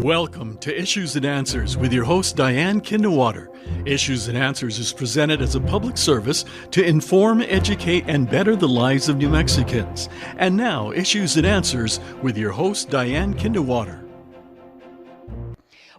Welcome to Issues and Answers with your host, Diane Kinderwater. Issues and Answers is presented as a public service to inform, educate, and better the lives of New Mexicans. And now, Issues and Answers with your host, Diane Kinderwater.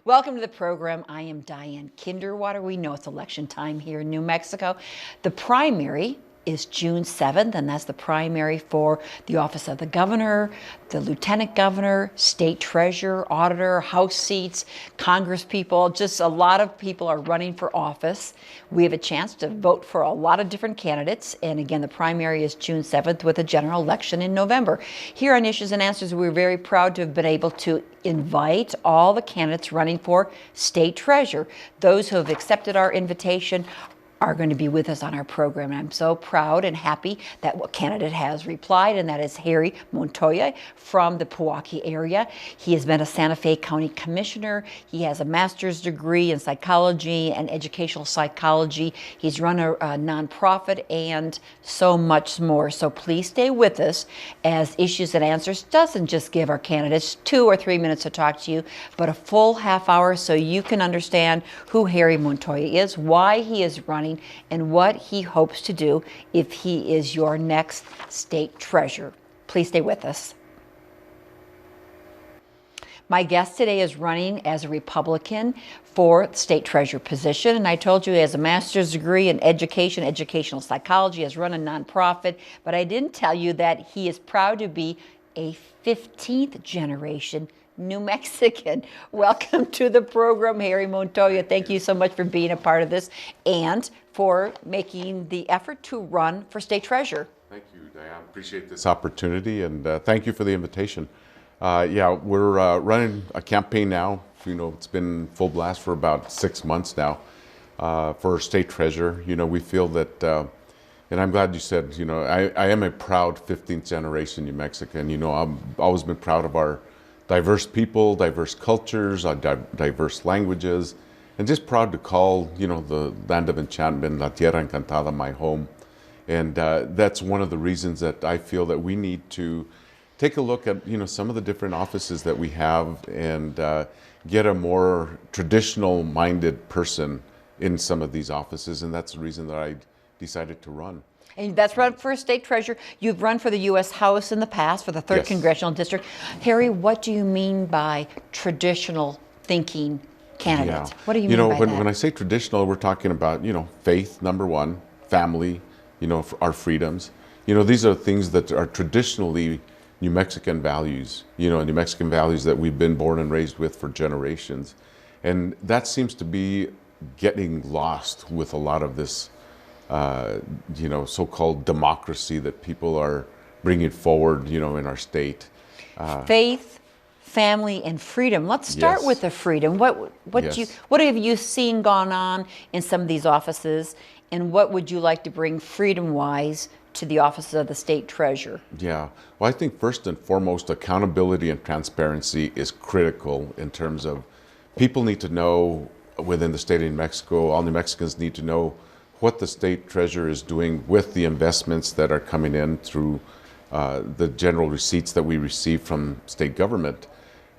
Welcome to the program. I am Diane Kinderwater. We know it's election time here in New Mexico. The primary is June 7th, and that's the primary for the office of the governor, the lieutenant governor, state treasurer, auditor, House seats, Congress people. Just a lot of people are running for office. We have a chance to vote for a lot of different candidates. And again, the primary is June 7th with a general election in November. Here on Issues and Answers, we're very proud to have been able to invite all the candidates running for state treasurer. Those who have accepted our invitation are going to be with us on our program. And I'm so proud and happy that what candidate has replied, and that is Harry Montoya from the Pewaukee area. He has been a Santa Fe County Commissioner. He has a master's degree in psychology and educational psychology. He's run a nonprofit and so much more. So please stay with us as Issues and Answers doesn't just give our candidates 2 or 3 minutes to talk to you, but a full half hour so you can understand who Harry Montoya is, why he is running, and what he hopes to do if he is your next state treasurer. Please stay with us. My guest today is running as a Republican for the state treasurer position, and I told you he has a master's degree in education, educational psychology, has run a nonprofit, but I didn't tell you that he is proud to be a 15th generation New Mexican. Welcome to the program, Harry Montoya. Thank you so much for being a part of this and for making the effort to run for state treasurer. Thank you, Diane. Appreciate this opportunity, and thank you for the invitation. We're running a campaign now. You know, it's been full blast for about 6 months now for state treasurer. You know, we feel that, and I'm glad you said, you know, I am a proud 15th generation New Mexican. You know, I've always been proud of our diverse people, diverse cultures, diverse languages, and just proud to call, you know, the land of enchantment, La Tierra Encantada, my home. And that's one of the reasons that I feel that we need to take a look at, you know, some of the different offices that we have and get a more traditional-minded person in some of these offices, and that's the reason that I decided to run. And that's run for state treasurer. You've run for the U.S. House in the past for the 3rd Yes. Congressional District. Harry, what do you mean by traditional thinking candidates? Yeah. What do you mean by that? When I say traditional, we're talking about, you know, faith, number one, family, you know, our freedoms. You know, these are things that are traditionally New Mexican values, you know, New Mexican values that we've been born and raised with for generations. And that seems to be getting lost with a lot of this you know, so-called democracy that people are bringing forward, you know, in our state. Faith, family, and freedom. Let's start Yes. with the freedom. What have you seen gone on in some of these offices, and what would you like to bring freedom-wise to the office of the state treasurer? Yeah, well, I think first and foremost, accountability and transparency is critical in terms of people need to know within the state of New Mexico, all New Mexicans need to know what the state treasurer is doing with the investments that are coming in through the general receipts that we receive from state government.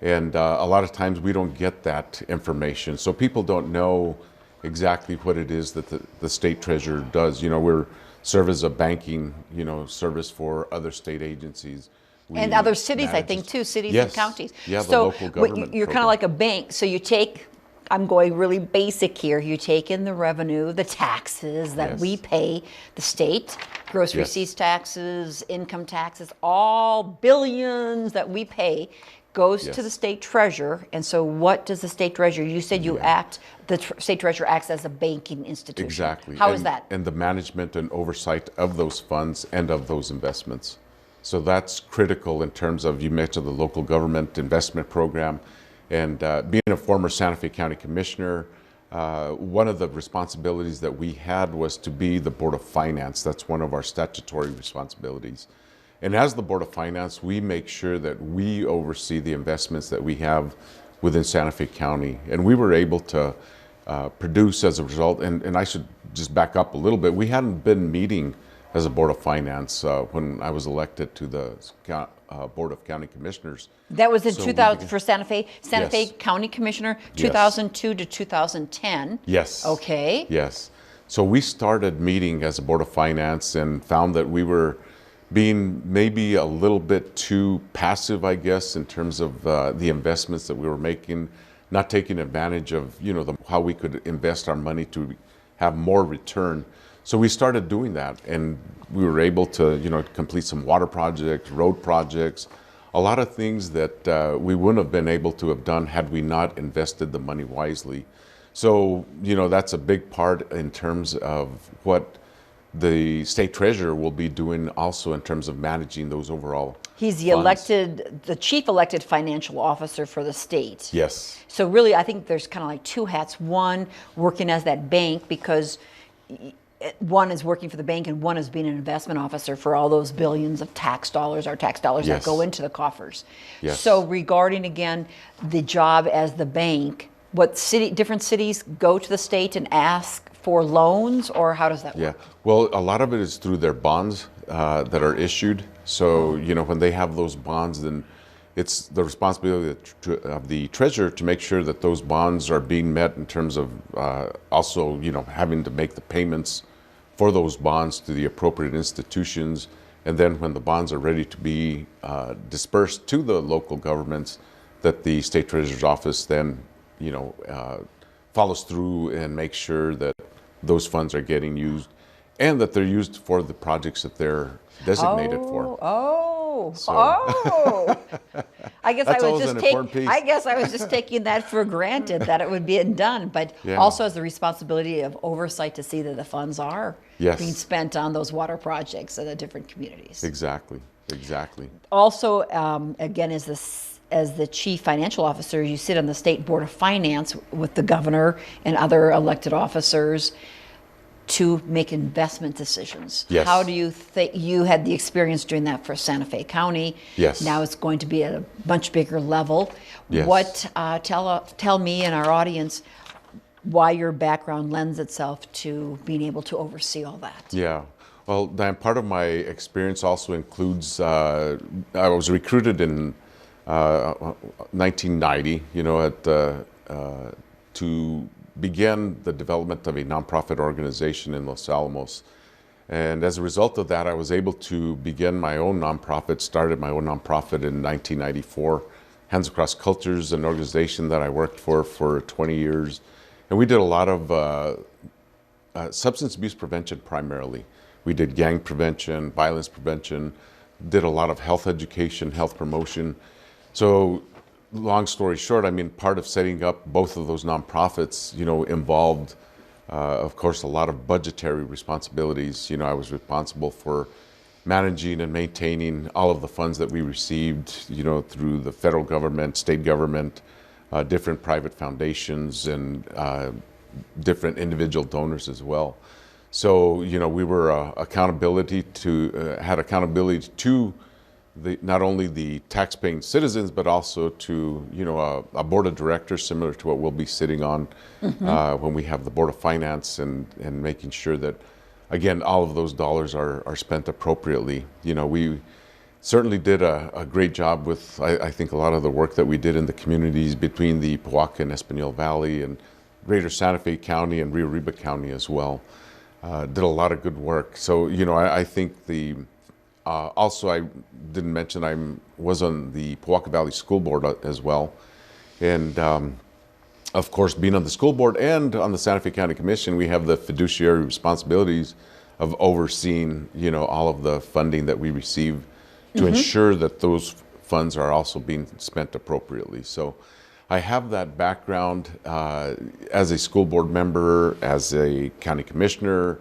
And a lot of times we don't get that information. So people don't know exactly what it is that the state treasurer does. You know, we're serve as a banking, you know, service for other state agencies. And other cities, I think, too, cities Yes. and counties. Yeah, the so local government you're kind program. of like a bank. So you take, I'm going really basic here, you take in the revenue, the taxes that Yes. we pay the state, gross Yes. receipts taxes, income taxes, all billions that we pay goes Yes. to the state treasurer. And so what does the state treasurer, you said you act, the state treasurer acts as a banking institution. Exactly. How is that? And the management and oversight of those funds and of those investments. So that's critical in terms of, you mentioned the local government investment program. And being a former Santa Fe County Commissioner, one of the responsibilities that we had was to be the Board of Finance. That's one of our statutory responsibilities. And as the Board of Finance, we make sure that we oversee the investments that we have within Santa Fe County. And we were able to produce as a result, and I should just back up a little bit, we hadn't been meeting as a Board of Finance when I was elected to the Board of County Commissioners. That was in So 2000 for Santa Fe Yes. County Commissioner, 2002 to 2010. Yes. Okay. Yes. So we started meeting as a Board of Finance and found that we were being maybe a little bit too passive, I guess, in terms of the investments that we were making, not taking advantage of, how we could invest our money to have more return. So we started doing that, and we were able to, complete some water projects, road projects, a lot of things that we wouldn't have been able to have done had we not invested the money wisely. So, that's a big part in terms of what the state treasurer will be doing also in terms of managing those overall He's the funds. the chief elected financial officer for the state. Yes. So really, I think there's kind of like two hats. One, working as that bank, because one is working for the bank and one is being an investment officer for all those billions of tax dollars, our tax dollars that Yes. go into the coffers. Yes. So regarding, again, the job as the bank, different cities go to the state and ask for loans, or how does that Yeah. work? Well, a lot of it is through their bonds that are issued. So, when they have those bonds, then it's the responsibility of the treasurer to make sure that those bonds are being met in terms of also, having to make the payments for those bonds to the appropriate institutions. And then when the bonds are ready to be dispersed to the local governments, that the state treasurer's office then, follows through and makes sure that those funds are getting used and that they're used for the projects that they're designated for. I guess That's I was always just an important piece. I guess I was just taking that for granted that it would be done, but Yeah. also has the responsibility of oversight to see that the funds are Yes. being spent on those water projects in the different communities. Exactly. Also, again, as the chief financial officer, you sit on the state board of finance with the governor and other elected officers to make investment decisions. Yes. How do you think you had the experience doing that for Santa Fe County? Yes. Now it's going to be at a much bigger level. Yes. What tell me and our audience why your background lends itself to being able to oversee all that? Yeah. Well, Diane, part of my experience also includes I was recruited in 1990, to begin the development of a nonprofit organization in Los Alamos. And as a result of that, I was able to begin my own nonprofit, started my own nonprofit in 1994. Hands Across Cultures, an organization that I worked for 20 years. And we did a lot of substance abuse prevention primarily. We did gang prevention, violence prevention, did a lot of health education, health promotion. So long story short, part of setting up both of those nonprofits, involved, of course, a lot of budgetary responsibilities. I was responsible for managing and maintaining all of the funds that we received, through the federal government, state government, different private foundations, and different individual donors as well. So, we were had accountability to not only the tax-paying citizens, but also to a board of directors similar to what we'll be sitting on when we have the Board of Finance, and making sure that, again, all of those dollars are spent appropriately. We certainly did a great job with, I think, a lot of the work that we did in the communities between the Poaca and Espanol Valley and Greater Santa Fe County and Rio Arriba County as well. Did a lot of good work. So, I think also, I didn't mention I was on the Poaca Valley School Board as well. And of course, being on the school board and on the Santa Fe County Commission, we have the fiduciary responsibilities of overseeing, all of the funding that we receive to ensure that those funds are also being spent appropriately. So I have that background as a school board member, as a county commissioner,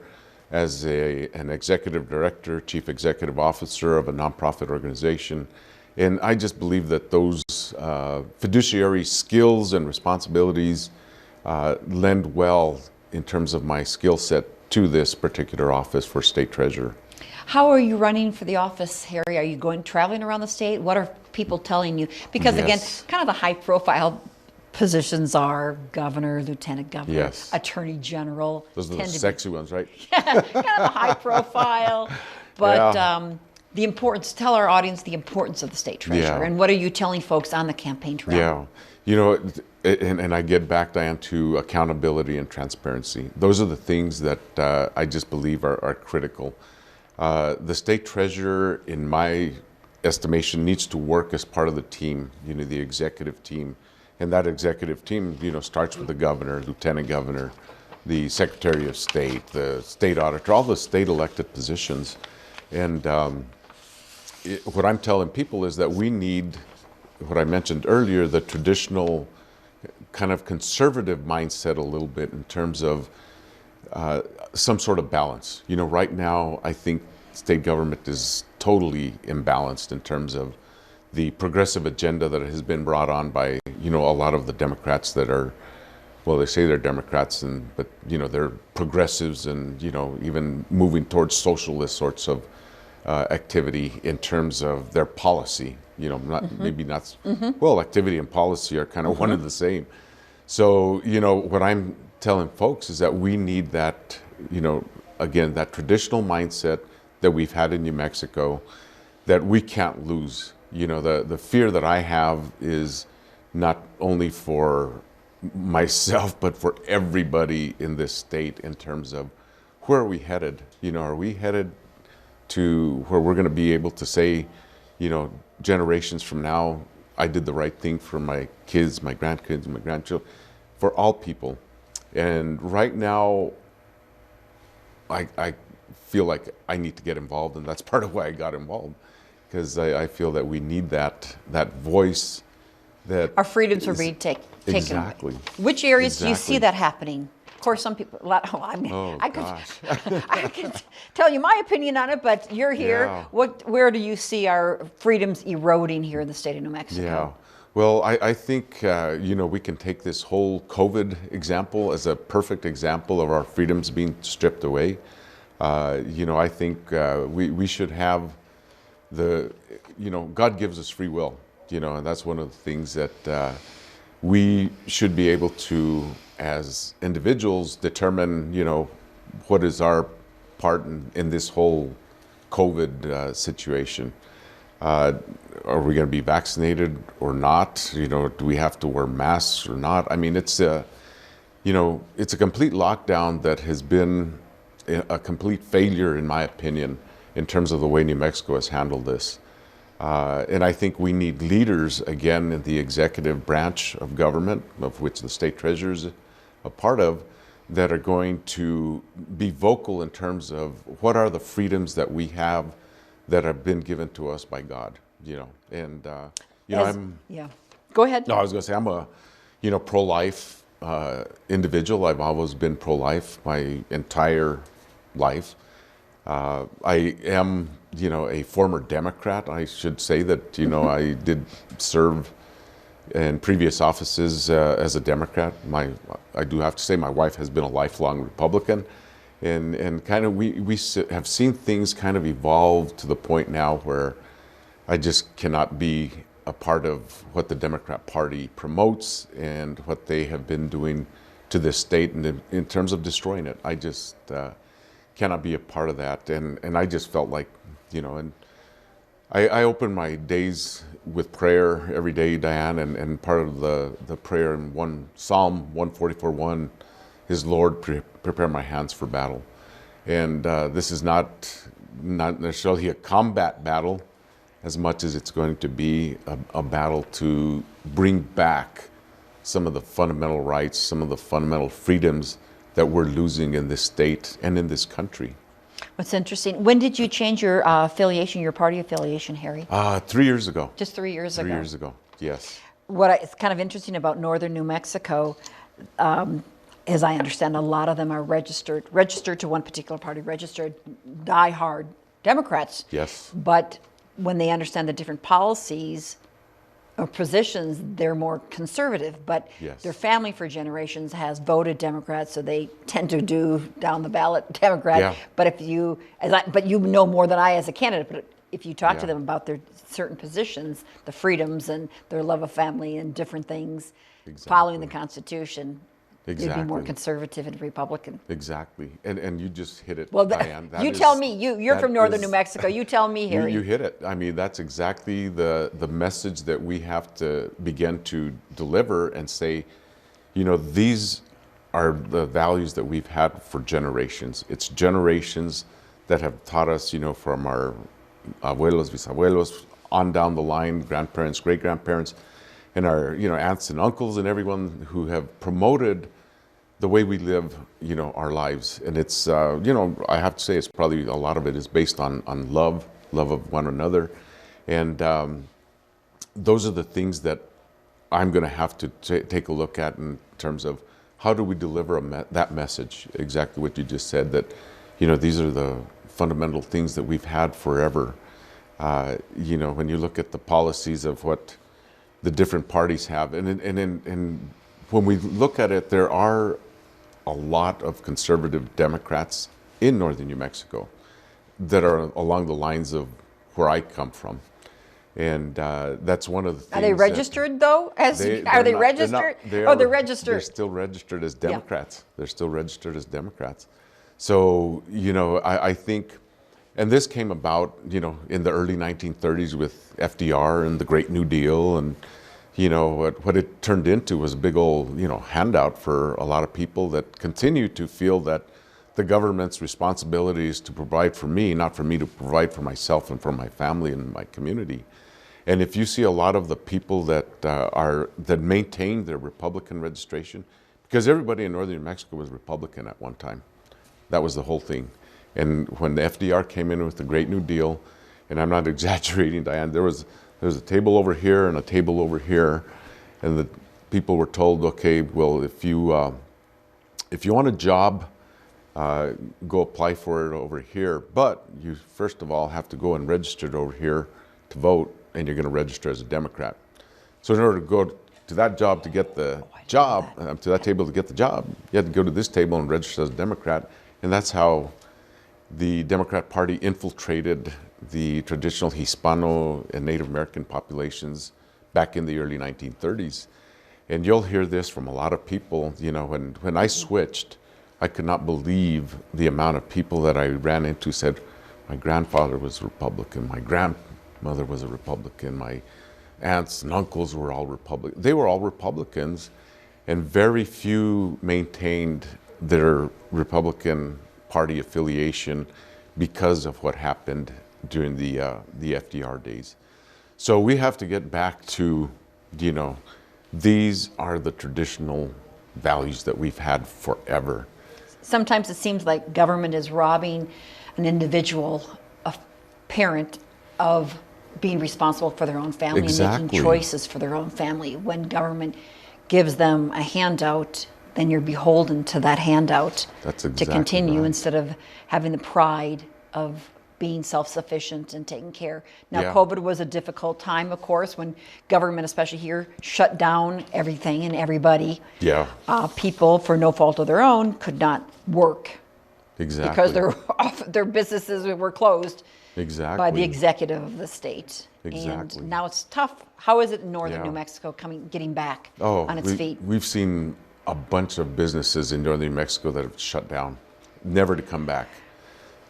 as an executive director, chief executive officer of a nonprofit organization. And I just believe that those fiduciary skills and responsibilities lend well in terms of my skill set to this particular office for state treasurer. How are you running for the office, Harry? Are you traveling around the state? What are people telling you? Because again, Yes. kind of the high profile positions are governor, lieutenant governor, Yes. attorney general. Those are the tend to be sexy ones, right? kind of a high profile. But Yeah. The importance, tell our audience the importance of the state treasurer, Yeah. and what are you telling folks on the campaign trail? Yeah, you know, and I get back, Diane, to accountability and transparency. Those are the things that I just believe are critical. The state treasurer, in my estimation, needs to work as part of the team, you know, the executive team. And that executive team, you know, starts with the governor, lieutenant governor, the secretary of state, the state auditor, all the state elected positions. And what I'm telling people is that we need, what I mentioned earlier, the traditional kind of conservative mindset a little bit in terms of some sort of balance. You know, right now, I think state government is totally imbalanced in terms of the progressive agenda that has been brought on by, you know, a lot of the Democrats that are, well, they say they're Democrats, but, you know, they're progressives and, you know, even moving towards socialist sorts of activity in terms of their policy. You know, maybe not, well, activity and policy are kind of one and the same. So, you know, what I'm telling folks is that we need that, you know, again, that traditional mindset that we've had in New Mexico that we can't lose. You know, the fear that I have is not only for myself, but for everybody in this state in terms of where are we headed? You know, are we headed to where we're going to be able to say, you know, generations from now, I did the right thing for my kids, my grandkids, my grandchildren, for all people. And right now, I feel like I need to get involved, and that's part of why I got involved, because I feel that we need that voice that Our freedoms are being taken away. Exactly. Which areas do you Exactly. see that happening? Of course, some people, I could tell you my opinion on it, but you're here. Yeah. Where do you see our freedoms eroding here in the state of New Mexico? Yeah. Well, I think, you know, we can take this whole COVID example as a perfect example of our freedoms being stripped away. You know, I think we should have you know, God gives us free will, you know, and that's one of the things that we should be able to, as individuals, determine, you know, what is our part in this whole COVID situation. Are we going to be vaccinated or not? You know, do we have to wear masks or not? I mean, it's you know, it's a complete lockdown that has been a complete failure, in my opinion, in terms of the way New Mexico has handled this. And I think we need leaders, again, in the executive branch of government, of which the state treasurer is a part of, that are going to be vocal in terms of what are the freedoms that we have that have been given to us by God, you know. And, you know, Yeah. Go ahead. no, I was going to say, I'm a, you know, pro-life individual. I've always been pro-life my entire life. I am, you know, a former Democrat. I should say that, you know, I did serve in previous offices as a Democrat. I do have to say my wife has been a lifelong Republican. And kind of we have seen things kind of evolve to the point now where I just cannot be a part of what the Democrat Party promotes and what they have been doing to this state in terms of destroying it. I just cannot be a part of that. And I just felt like, you know, and I open my days with prayer every day, Diane, and part of the prayer in Psalm 144:1 is, Lord, prepare my hands for battle. And this is not necessarily a combat battle as much as it's going to be a battle to bring back some of the fundamental rights, some of the fundamental freedoms that we're losing in this state and in this country. What's interesting, when did you change your affiliation, your party affiliation, Harry? 3 years ago. Just 3 years ago. 3 years ago, yes. It's kind of interesting about northern New Mexico, as I understand, a lot of them are registered to one particular party, registered diehard Democrats. Yes. But when they understand the different policies or positions, they're more conservative. But Yes. their family for generations has voted Democrat, so they tend to do down the ballot Democrat. Yeah. But but you know more than I as a candidate. But if you talk to Yeah. them about their certain positions, the freedoms and their love of family and different things, following the Constitution, They'd be more Exactly. conservative and Republican. Exactly. And you just hit it, Well, Diane. That you is- tell me. You're that from northern is- New Mexico. You tell me, You, Harry. you hit it. I mean, that's exactly the message that we have to begin to deliver and say, these are the values that we've had for generations. It's generations that have taught us, from our abuelos, bisabuelos, on down the line, grandparents, great-grandparents, and our, aunts and uncles and everyone who have promoted the way we live, our lives. And it's, I have to say, it's probably a lot of it is based on love of one another. And those are the things that I'm going to have to take a look at in terms of how do we deliver that message, exactly what you just said, that, these are the fundamental things that we've had forever. When you look at the policies of what the different parties have, and when we look at it, there are a lot of conservative Democrats in northern New Mexico that are along the lines of where I come from. And that's one of the things. Are they registered though? Are they registered? They're registered. They're still registered as Democrats. Yeah. They're still registered as Democrats. So, I think, and this came about, in the early 1930s with FDR and the Great New Deal, and what it turned into was a big old, handout for a lot of people that continue to feel that the government's responsibility is to provide for me, not for me to provide for myself and for my family and my community. And if you see a lot of the people that that maintain their Republican registration, because everybody in northern New Mexico was Republican at one time. That was the whole thing. And when the FDR came in with the Great New Deal, and I'm not exaggerating, Diane, there was a table over here and a table over here, and the people were told, okay, well, if you want a job, go apply for it over here, but you first of all have to go and register it over here to vote, and you're going to register as a Democrat. So in order to go to that job to get the job, to that table to get the job, you had to go to this table and register as a Democrat, and that's how the Democrat Party infiltrated the traditional Hispano and Native American populations back in the early 1930s. And you'll hear this from a lot of people, when I switched, I could not believe the amount of people that I ran into said, my grandfather was Republican, my grandmother was a Republican, my aunts and uncles were all Republican. They were all Republicans, and very few maintained their Republican Party affiliation because of what happened during the FDR days. So we have to get back to, these are the traditional values that we've had forever. Sometimes it seems like government is robbing an individual, a parent, of being responsible for their own family Exactly. and making choices for their own family. When government gives them a handout, then you're beholden to that handout That's to exactly continue right. instead of having the pride of being self-sufficient and taking care. Now, Yeah. COVID was a difficult time, of course, when government, especially here, shut down everything and everybody. Yeah, People, for no fault of their own, could not work exactly. because their businesses were closed exactly. by the executive of the state. Exactly. And now it's tough. How is it in northern Yeah. New Mexico getting back Oh, on its feet? We've seen a bunch of businesses in northern New Mexico that have shut down, never to come back.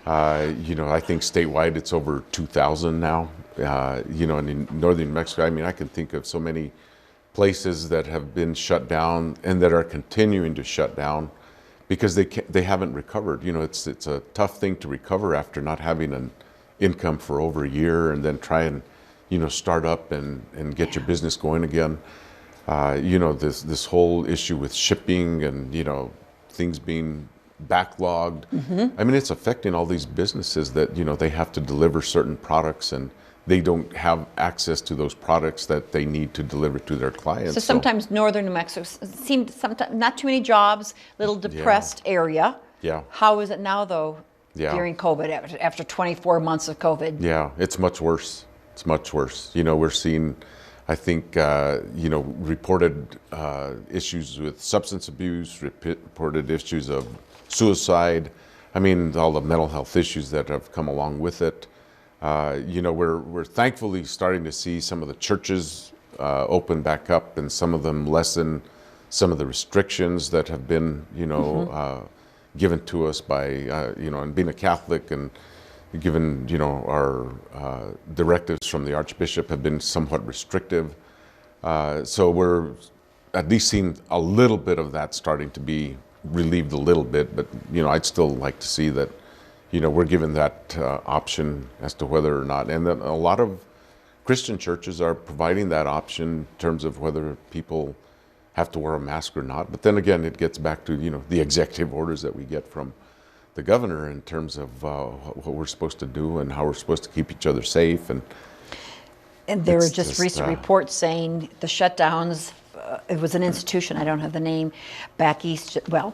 I think statewide it's over 2,000 now. And in northern New Mexico, I can think of so many places that have been shut down and that are continuing to shut down because they haven't recovered. It's a tough thing to recover after not having an income for over a year and then try and start up and get your business going again. This whole issue with shipping and things being backlogged. Mm-hmm. It's affecting all these businesses that they have to deliver certain products and they don't have access to those products that they need to deliver to their clients. So sometimes northern New Mexico seemed sometimes not too many jobs, little depressed area. Yeah. How is it now though? Yeah. During COVID, after 24 months of COVID. Yeah, it's much worse. It's much worse. We're seeing, I think, reported issues with substance abuse, reported issues of suicide. All the mental health issues that have come along with it. We're thankfully starting to see some of the churches open back up and some of them lessen some of the restrictions that have been, given to us by, and being a Catholic and given, our directives from the Archbishop have been somewhat restrictive. So we're at least seeing a little bit of that starting to be relieved a little bit, but, I'd still like to see that, we're given that option as to whether or not, and then a lot of Christian churches are providing that option in terms of whether people have to wear a mask or not. But then again, it gets back to, the executive orders that we get from the governor in terms of what we're supposed to do and how we're supposed to keep each other safe. And there were just recent reports saying the shutdowns, it was an institution, I don't have the name, back east, well,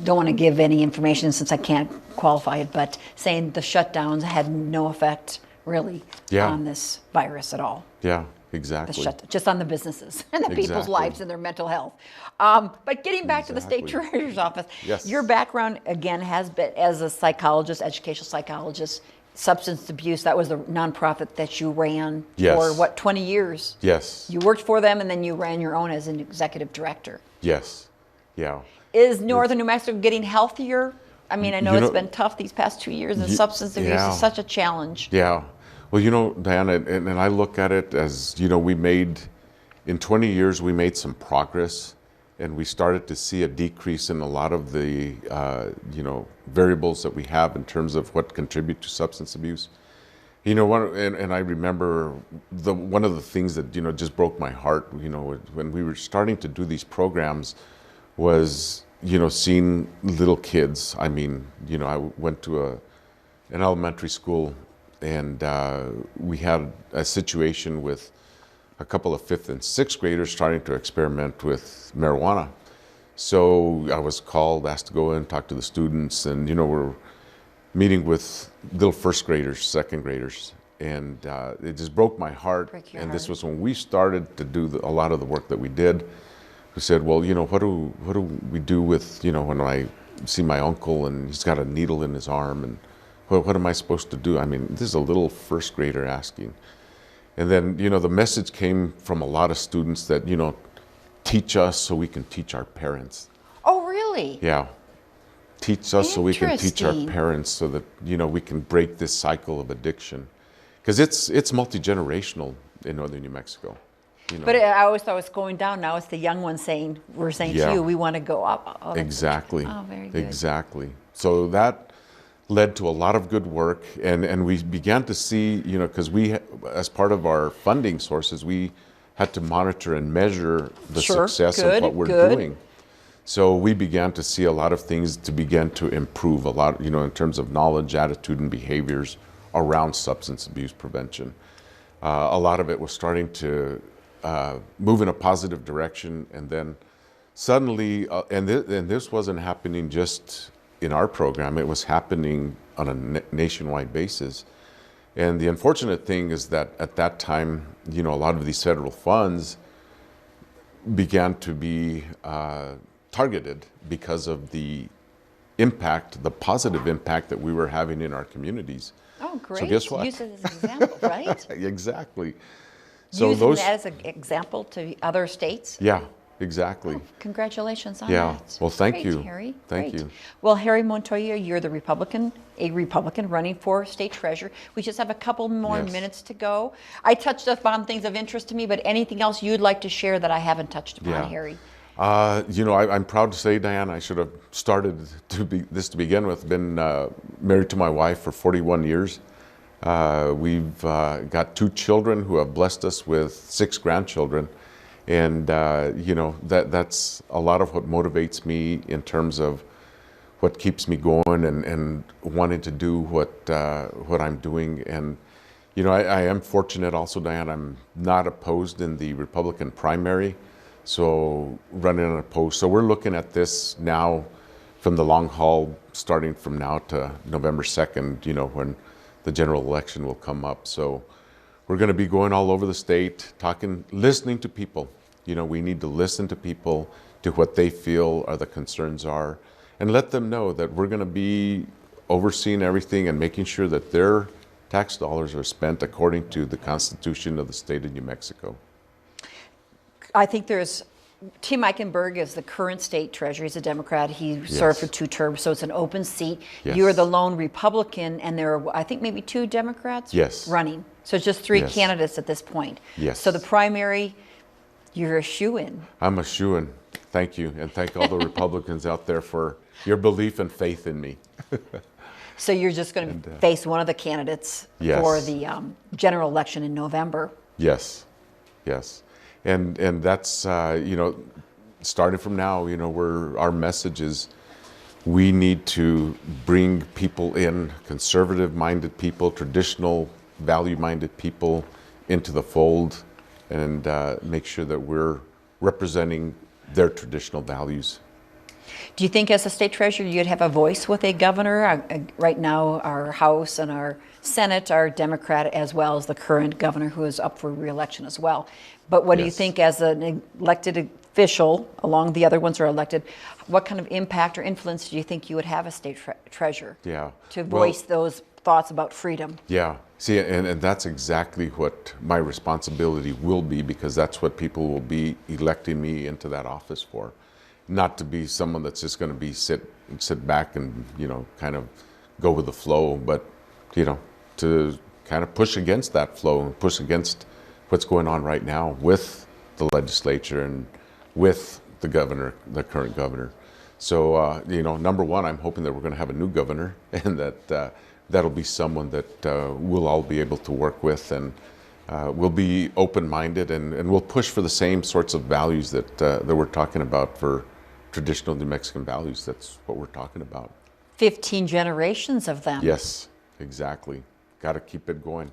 don't want to give any information since I can't qualify it, but saying the shutdowns had no effect really on this virus at all. Yeah, exactly. Just on the businesses and the people's lives and their mental health. But getting back to the state treasurer's office, your background again has been as a psychologist, educational psychologist, substance abuse. That was the nonprofit that you ran for what, 20 years? Yes. You worked for them and then you ran your own as an executive director. Yes. Yeah. Is northern New Mexico getting healthier? I mean, I know it's been tough these past 2 years, and substance abuse is such a challenge. Yeah. Well, Diana, and I look at it as, in 20 years, we made some progress, and we started to see a decrease in a lot of the, variables that we have in terms of what contribute to substance abuse. And I remember one of the things that, just broke my heart, when we were starting to do these programs was, seeing little kids. I mean, I went to an elementary school, and we had a situation with a couple of 5th and 6th graders starting to experiment with marijuana. So I was asked to go in and talk to the students, and, we're meeting with little 1st graders, 2nd graders, and it just broke my heart. This was when we started to do a lot of the work that we did. We said, well, what do we do with, when I see my uncle and he's got a needle in his arm, and what am I supposed to do? I mean, this is a little 1st grader asking. And then, the message came from a lot of students that, teach us so we can teach our parents. Oh, really? Yeah. Teach us so we can teach our parents so that, we can break this cycle of addiction. Because it's multi-generational in northern New Mexico. But I always thought it was going down. Now it's the young ones saying, we're saying to you, we want to go up. Oh, exactly. Oh, very good. Exactly. So that led to a lot of good work. And we began to see, because we, as part of our funding sources, we had to monitor and measure the success of what we're doing. So we began to see a lot of things to begin to improve a lot, in terms of knowledge, attitude, and behaviors around substance abuse prevention. A lot of it was starting to move in a positive direction, and then suddenly, and this wasn't happening just in our program, it was happening on a nationwide basis. And the unfortunate thing is that at that time, a lot of these federal funds began to be targeted because of the impact, the positive impact that we were having in our communities. Oh, great. So guess what? Use it as an example, right? Exactly. So using that as an example to other states? Yeah, exactly. Oh, congratulations on that. Yeah, well, thank you. Harry. Thank you. Well, Harry Montoya, you're a Republican running for state treasurer. We just have a couple more minutes to go. I touched upon things of interest to me, but anything else you'd like to share that I haven't touched upon, Harry? I'm proud to say, Diane, I should have started to begin with. Been married to my wife for 41 years. We've got 2 children who have blessed us with 6 grandchildren. And, that's a lot of what motivates me in terms of what keeps me going and wanting to do what I'm doing. And, I am fortunate also, Diane, I'm not opposed in the Republican primary. So running unopposed. So we're looking at this now from the long haul, starting from now to November 2nd, when the general election will come up. So we're going to be going all over the state, talking, listening to people. We need to listen to people, to what they feel the concerns are, and let them know that we're going to be overseeing everything and making sure that their tax dollars are spent according to the Constitution of the state of New Mexico. I think there's Tim Eichenberg is the current state treasurer. He's a Democrat. He served for 2 terms, so it's an open seat. Yes. You're the lone Republican, and there are, I think, maybe 2 Democrats running. So it's just 3 candidates at this point. Yes. So the primary, you're a shoo-in. I'm a shoo-in. Thank you, and thank all the Republicans out there for your belief and faith in me. So you're just going to face one of the candidates for the general election in November. Yes, yes. And that's, starting from now, our message is we need to bring people in, conservative-minded people, traditional, value-minded people into the fold and make sure that we're representing their traditional values. Do you think as a state treasurer you'd have a voice with a governor? Right now our House and our Senate are Democrat, as well as the current governor who is up for re-election as well. But what do you think as an elected official, along the other ones are elected, what kind of impact or influence do you think you would have as state treasurer to voice those thoughts about freedom? Yeah, see, and that's exactly what my responsibility will be, because that's what people will be electing me into that office for. Not to be someone that's just going to be sit back and kind of go with the flow, but to kind of push against that flow and push against what's going on right now with the legislature and with the governor, the current governor. So number one, I'm hoping that we're going to have a new governor, and that that'll be someone that we'll all be able to work with, and we'll be open-minded, and we'll push for the same sorts of values that we're talking about for traditional New Mexican values. That's what we're talking about. 15 generations of them. Yes, exactly. Got to keep it going.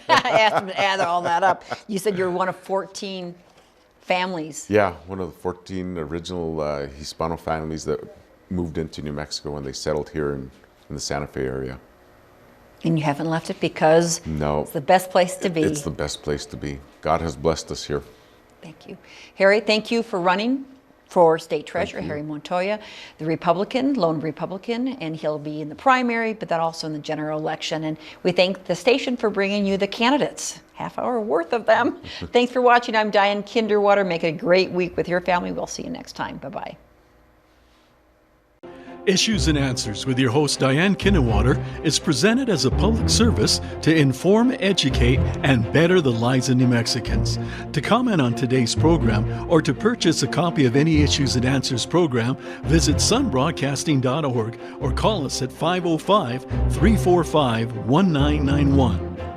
Add all that up. You said you're one of 14 families. Yeah, one of the 14 original Hispano families that moved into New Mexico when they settled here in the Santa Fe area. And you haven't left it because it's the best place to be. It's the best place to be. God has blessed us here. Thank you. Harry, thank you for running for state treasurer. Harry Montoya, the Republican, lone Republican, and he'll be in the primary, but then also in the general election. And we thank the station for bringing you the candidates, half hour worth of them. Thanks for watching. I'm Diane Kinderwater. Make it a great week with your family. We'll see you next time. Bye-bye. Issues and Answers with your host Diane Kinderwater is presented as a public service to inform, educate, and better the lives of New Mexicans. To comment on today's program or to purchase a copy of any Issues and Answers program, visit sunbroadcasting.org or call us at 505-345-1991.